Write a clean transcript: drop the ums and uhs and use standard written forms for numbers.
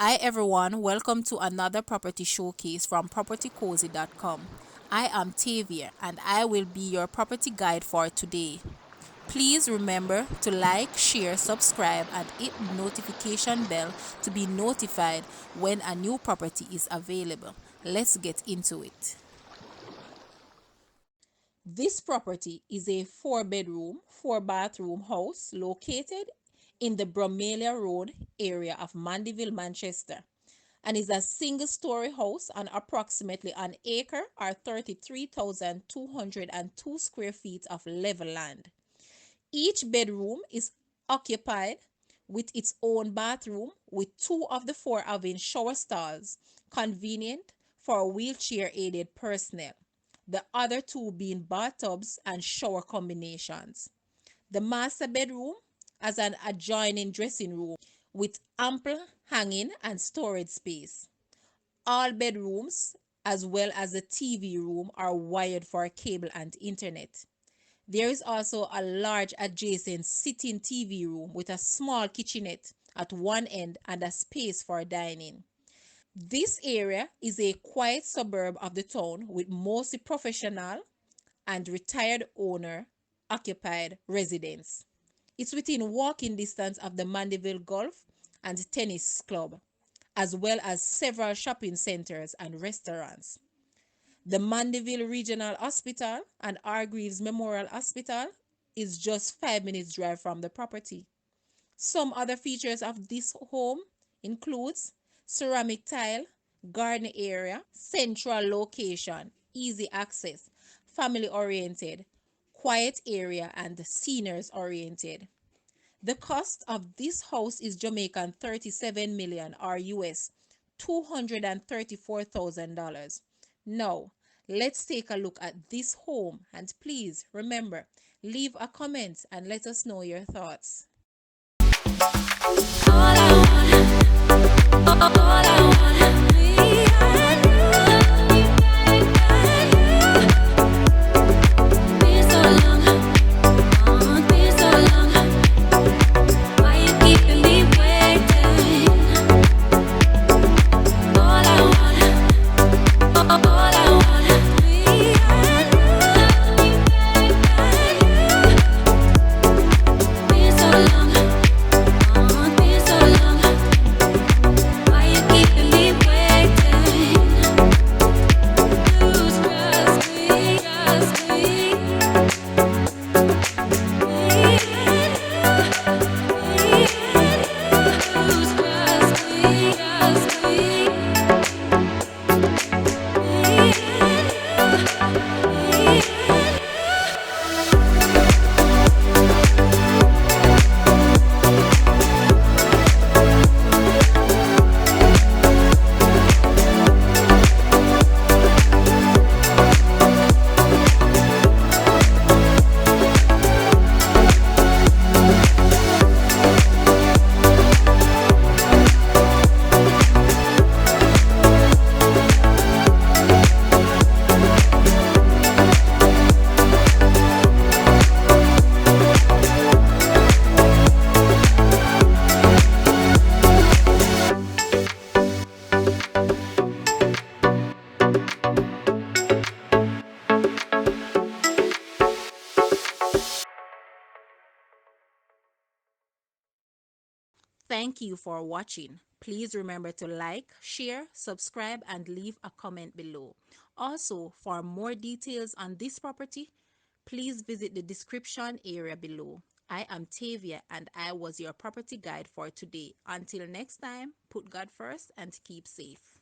Hi everyone, welcome to another property showcase from propertycozy.com. I am Tavia and I will be your property guide for today. Please remember to like, share, subscribe and hit the notification bell to be notified when a new property is available. Let's get into it. This property is a 4-bedroom, 4-bathroom house located in the Brumalia Road area of Mandeville, Manchester, and is a single-story house on approximately an acre or 33,202 square feet of level land. Each bedroom is occupied with its own bathroom, with 2 of the 4 having shower stalls, convenient for wheelchair-aided personnel, the other 2 being bathtubs and shower combinations. The master bedroom has an adjoining dressing room with ample hanging and storage space. All bedrooms, as well as the TV room, are wired for cable and internet. There is also a large adjacent sitting TV room with a small kitchenette at one end and a space for dining. This area is a quiet suburb of the town with mostly professional and retired owner occupied residents. It's within walking distance of the Mandeville Golf and Tennis Club, as well as several shopping centers and restaurants. The Mandeville Regional Hospital and Hargreaves Memorial Hospital is just 5 minutes drive from the property. Some other features of this home includes ceramic tile, garden area, central location, easy access, family oriented, quiet area and seniors oriented. The cost of this house is Jamaican 37 million or US $234,000. Now, let's take a look at this home and please remember, leave a comment and let us know your thoughts. Thank you for watching. Please remember to like, share, subscribe, and leave a comment below. Also, for more details on this property, please visit the description area below. I am Tavia and I was your property guide for today. Until next time, put God first and keep safe.